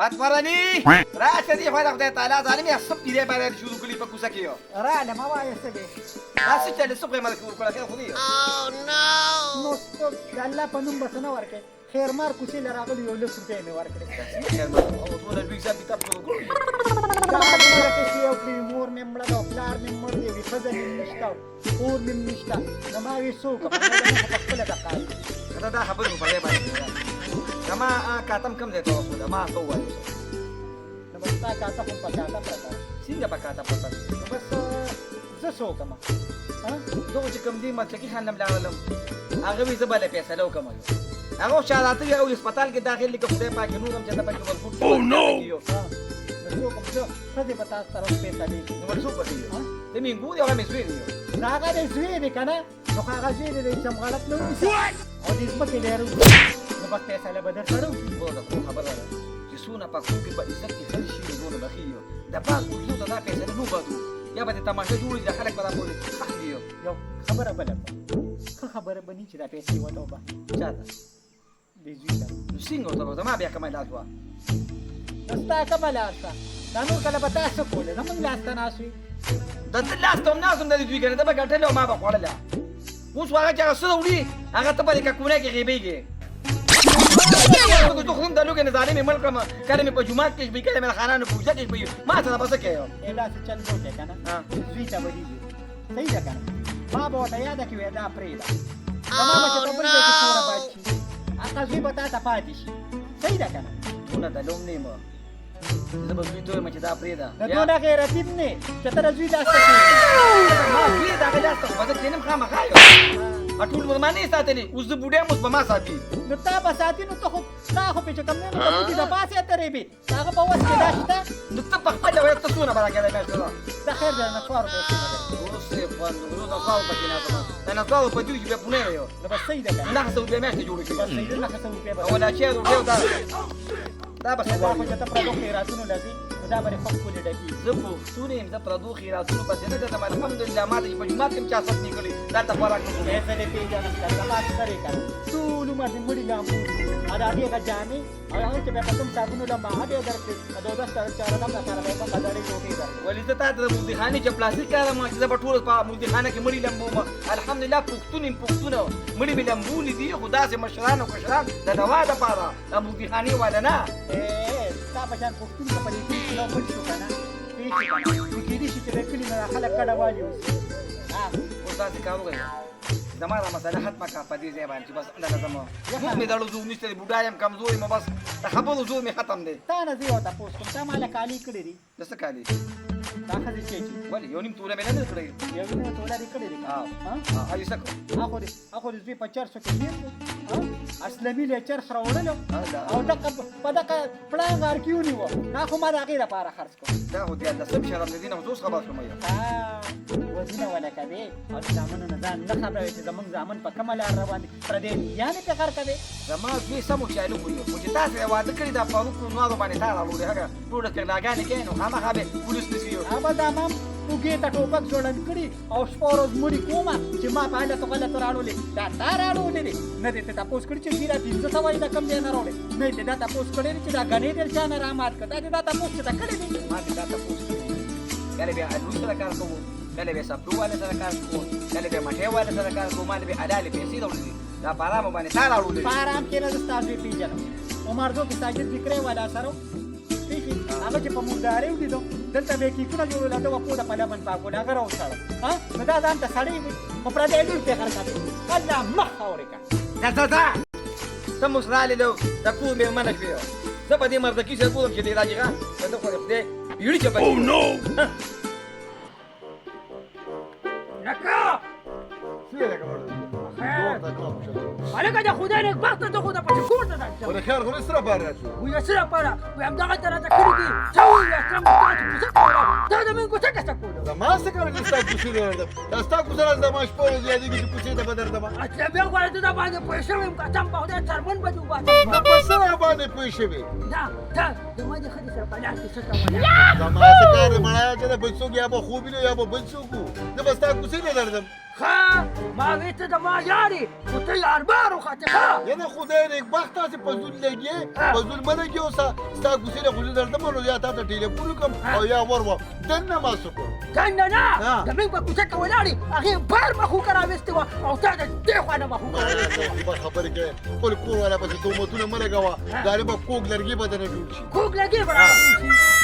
فاتفرني رأس دي فايدة خدای تعالی ظالم یا سب دیره باید شروع کلی په کوڅه کې یو راله ما وایه څه دی تاسو چې له صبح مله کوله کې خو دی نو د الله په نوم بس نه ورکې خیر مار کوڅې له راغلي یو 10 روپۍ مې ورکړې خیر مار او ټول لوی حساب کتاب کوو دا خبره کې چې یو پلی مور مې مړه ده او پلار مې مړ دی وي ښځه مې نشته کور مې نشته نو ما وی څه وکړم په خپله د کار دا خبرې په دې باندې کما کاتم کم دی ته خو ما ته وایو نو بس تا کاته خو په کاته پرته څنګه په کاته پرته نو بس زه څه وکړم زه چې کوم دی مطلقي خان لم لاړم هغه وی زباله فیصله وکم هغه شاراته یو هسپتال کې داخل لیکه خدای پاک نور هم چې ته پکې ورکوټ او نو نو کوم څه څه به تاسو طرف پیسې دي نو څه پکې دې مې ګوري هغه مې زوی دی دا هغه دې زوی دی کنه نو هغه زوی دی چې مغلط نه وي او دې ځمکې ډېر نو بس پیسې له بدل کړو او خبره ده چې سونه په خو کې په عزت کې خل شي نو بخیو دا پاک وجود دا پیسې نه بدو یا به تماشه جوړي د خلک په راپورې خاندي یو خبره بل خبره بني چې دا پیسې وته به چاته دې زوی نو څنګه ته ما بیا کومه لاسوا نستا کومه لاسه دا نو کله به تاسو کوله نو موږ لاسته ناسوي د لاس ته ناسم د دې ګنه ته به ګټل او ما به خوړله اوس هغه چې هغه سره وړي هغه ته به کونه کې غیبېږي تو خو د لوګي نظارې مې ملک کله مې په جمعات کې به کله مې خانانو پوجا کې به ما ته بس کېو اله څه چل وته کنه زوی ته ودی صحیح ده کنه ما به ته یاد کې ودا پرېدا تمام چې په دې کې پورا بچي اته زوی به تا پاتې شي صحیح ده کنه ونه د لوم نیمه زه به زوی ته مې دا پرېدا دا نه غیرتیب نه چې تر زوی داسته ما زوی دا غلاسته خو ځکه نیم خامخا یو اټول ورمانه ساتلی اوس د بوډیا مو په ما ساتي نو تا به ساتي نو ته خو تا خو په چکم نه نو ته د پاسه ترې به هغه په واسه کې داشته نو ته په خپل وایې ته سونه برکه ده مې دا خیر ده نه فار به اوس یې فاند نو دا فاو پکې نه ده نه فاو په دې کې په نه یو نو بس صحیح ده نه څه به مې جوړ کړی بس صحیح ده نه څه به ولا چې دا بس دا خو ته پردو خیراتونو لذي دا باندې خپل کولې ډکی زه په سورې د پردو خیراتونو پسې نه ده الحمدلله ما دې په جمعات کې چا ست نکړي دا ته خوراک نه کوي څه دې پیژنم دا ما سره کړ ټول ما دې مړی لامو ا دې غجامي او هغه چې په کوم صابونو لمه هغه درته دا د ستاره چاره دا سره به په داري کوټي ده ولې ته د مودي خاني چې پلاستیک کار ما چې په ټول په مودي خانه کې مړی لمبو الحمدلله پښتون مړی به لمبولې دي خدا سي مشران او کشران د دوا د پاره د مودي خاني ولا نه تا په ځان پښتون ته پرې کې نو پټ شو کنه کې دې چې د کلی نه خلک کډه واجو او تاسو کاوه زماره مسله ختمه کا په دې ځای باندې بس اندازه زمو مې دلو زو نشته بډایم کمزوري مې بس خبرو زو مې ختم دي تا نه زیو تاسو کوم تا مال کالی کړی دي دسه کالی تا خدي چې ولی یو نیم توله مې نه کړی یو نیم توله دې کړی دي ها هاي سکو اخو دې په 400 کې دي اسلامي له 400 راوړل او دغه په دغه پلان غار کیونی و نه خو ما راغی لپاره خرڅ کوم دا هو دې د سم شرم دې نه اوس خبر شوم یو ودینه ولا کبه او ځامن نه ځان نه خبره چې زمون ځامن په کومه لار روان دي پر دې یانه په کار کوي زما دې سمو چالو کوي چې تاسو واده کړی دا په نو نو باندې تا راوړل هغه ټول څنګه لاګانې کین نو هغه به پولیس نشيو هغه دا مام وګه ته ټوپک جوړن کړی او سپورز مړی کومه چې ما په اله ته غلط راړولې دا تا راړولې نه دې ته تاسو کړی چې میرا 300 وای دا کم دی نه راړولې نه دې دا تاسو کړی چې دا غنې دل چا نه رامات کړه دا تاسو چې دا کړی دي ما دې دا تاسو کله بیا انو سره کار کوو کله به سپلو والے سره کار کوو کله به مټه والے سره کار کوو مال به اډاله پیسې راوړي دا پارام باندې تا راوړي پارام کې نه تاسو پیژنم عمر دو کې ساجد فکرې والا سره هغه چې په مردارې ولیدو دلته به کیکونه جوړول دا په د پلمن پاکول هغه راوځړ ها نو دا ځان ته سړی په پر دې ډول ته کار کوي الله مخ اورکا دا سم مسرالي له د کو مې منه کړو زه په دې مرده کې څه کوم چې دی راځي دا خو دې یړي چې او نو لکه عليك يا خدانك بطل تاخذ باسبور ده ولا خير غير اسرع برا ويا سرع برا ويا مدغ ترى تكريدي سوي يا ترى ده من قلت لك تقول ما سكر الاستاذ كوشير ده الاستاذ كوشير ده ما شپور دي دي كوشير ده بدر ده اصل بیا غواړي دا باندې پوښښ ويم کاتم په دې ترمن بدو باندې نه پسره باندې پوښښ دا ما دې خدي سره بلان کې څه کوي دا ما سکر مړا چې بچو یا به خوب نه یا به بچو کو د زه به ستا کوڅې نه درځم ها ما وی ته د ما یاري خو ته یار بارو خاطر ها یعنی خدای نیکبخت تاسې په زول لګې په زول مه لګې اوسه ستا کوڅې نه خو زه درځم نو یا تا ته ټلیفون وکړم او یا ور وم دننه ما څه کړم څنګه نه زموږ په کوڅه کې ولاړې هغې بار مخوکه راویستې وه او تا د دې خوا نه مخوکه راویستې وه خبرې کوې خپل کور والا پسې تهمتونه مه لګوه ګارې به کوږ لرګي به درنه جوړ شي کوږ لګي به راوړل شي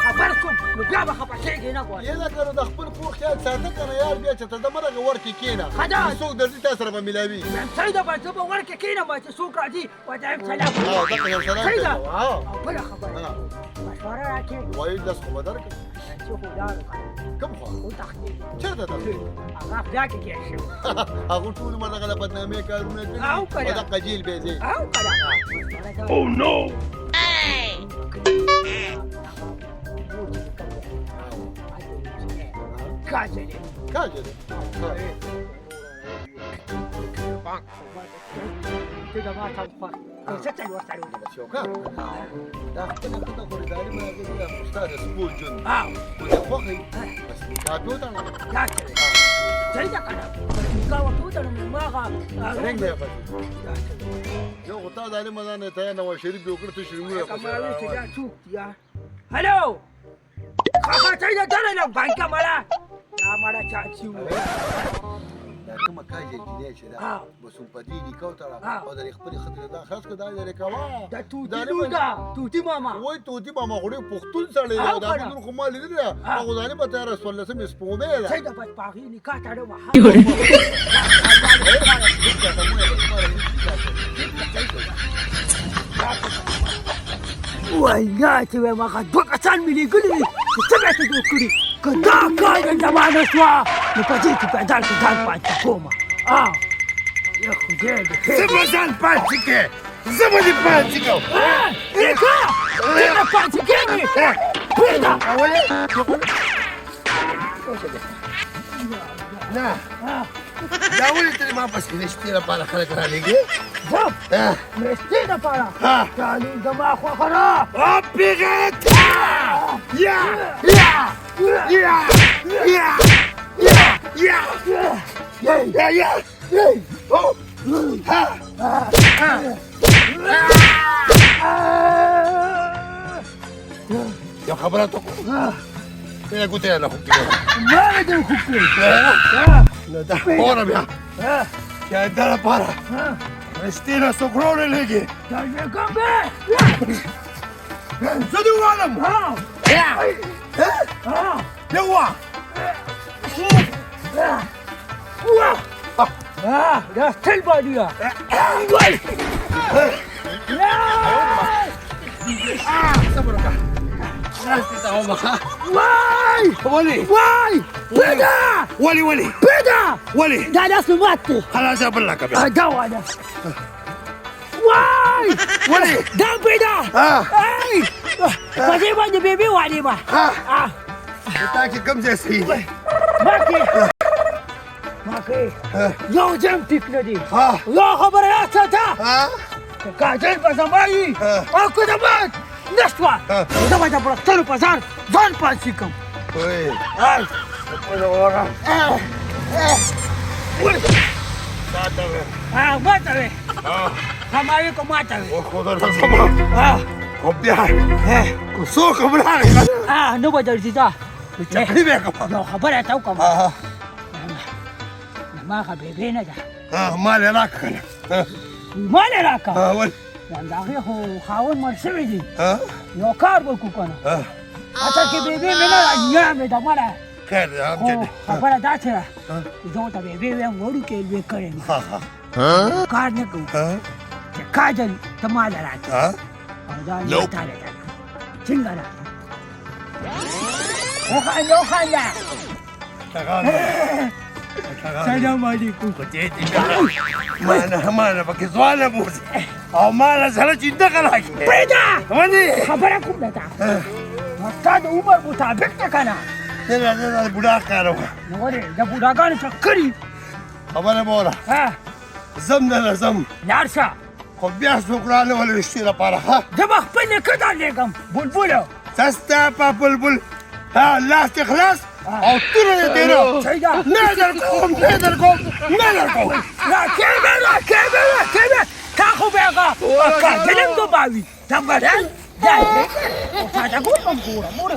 خبر شوم نو بیا به خفه کېږې نه غواړې یې لکه نو د خپل کور خیال ساته که نه یار بیا چې ته د مرګه ور کې کښېنه ښه ده څوک درځي تا سره به میلاوي وایم صحیح ده به زه به ور کې کښېنم چې څوک راځي وایم سلام دغه یو سلام صحیح ده کوه او بله خبره مشوره راکړې وایي لس خو به درکړم چې خو لاړو که کوم خوا وتښتېد چېرته ته هغه بیا کې ګیر شوی هغه ټول ما دغه له بدنامۍ کارونه او کړي که په دغه جیل به ځې او که نه Oh no! کاجلې کاجه دی ته د ما ته خوښ زه څه ورسره وکړم شوکه دا خپله ته خو د ظالم هغې دی خو ستا د سپور ژوند او خو د خوښې بس کاپي وتړه دا څه دی صحیح ده که نه نکاح ورته وتړم نو هغه رنګ به یې پسې یو خو تا ظالمه ځان یې ته نواز شریف یې وکړه ته شرمونه که ما وی چې دا څوک دي هلو هغه صحیح ده دره له بانکه مړه دا مړه چاچي و دا کومه کاجه جنۍ چې ده بس په دې نکاح وتړه او د خپلې ښځې دا خلاص کړه دا یې لرې کوه دا توتي لور ده توتي ماما وای توتي ماما خو ډېر پښتون سړی دی دا پښتون خو ما لیدلی ده هغه ظالمه تیاره څوارلسمې سپوږمۍ ده صحیح ده بس په هغې نکاح تړم وایه چې وایم هغه دوه کسان مې لیږلي دي چې څه به یې ته جوړ کړي که دا کار د زمانه شوه نو په دې کې پیدال کې ځان پاتې کومه یا خدای دې خیر زه به ځان پاتې کې زه به دې پاتې کوم نیکه څنګه پاتې کېږي پرېږده نه دا ولې ته ما پسې رښتې لپاره خلک رالېږي زه مرستې دپاره تعلیم زما خوښه ده پیغت یا یا یا یا یا یا یا یو خبره ته بیا ګوتې نه خو ما نه دې خوب کړی نو دا خبره بیا یا دا لپاره رښتې نه څوک راولېږي دا یې کوم دی زه دې ووالم یوه دا ستل باندې ده صبر وکړه راستی ته ومخه وای ولې وای پیدا ولې پیدا ولې دا داسې مات دی خلاص بل لکه بیا دا واده وای ولې دا پیدا ای په دې باندې بیبي والی ما تا کې کوم ځای صحیح دی ماکې یو جام ټیک نه دی یو خبره یاد ساته که کاجل به زما وي او که د باد نه شوه زه به د برختلو په ځان ځان پاسې کړم ماته وې هماوې که ماته وې خدا زما خو بیا که څوک هم راغی نه به درځي دا چکري به کوم یو خبره ته وکړم زما هغه بیبي نه ده مال یې راکړه مال یې راکړه ول د هغې خو خاوند مړ شوی دی یو کار وکړو که نه اصل کې بیبي مې نه ده نیا مې ده مړه خیر دی هم خو چې دی خبره داسې ده چې زه ورته بیبي ویم وړوکې لوی کړی مې کار نه کوو چې کاجل ته مال راکړې او دا نه تاله ده څنګه ده وخانده سلام علیکم مانه پکې ځوانه بوځي او ماله سره چې دغه راکړي پرېږده ولې خبره کوم ده تا ستا د عمر مطابق ده که نه د بوډا کار وکړه نو ولې د بوډاګانو څه کړي خبره به وره ځم نه ځم لاړ شه خو بیا څوک رانه ولې رښتې لپاره زه به خپل نیکه درلېږم بلبلو سستا په بلبل لاس دې خلاص और तुरंत तेरा सही जा नजर को राखे tahu bega kageling do bawi tambaran jai o pada ko pamura mura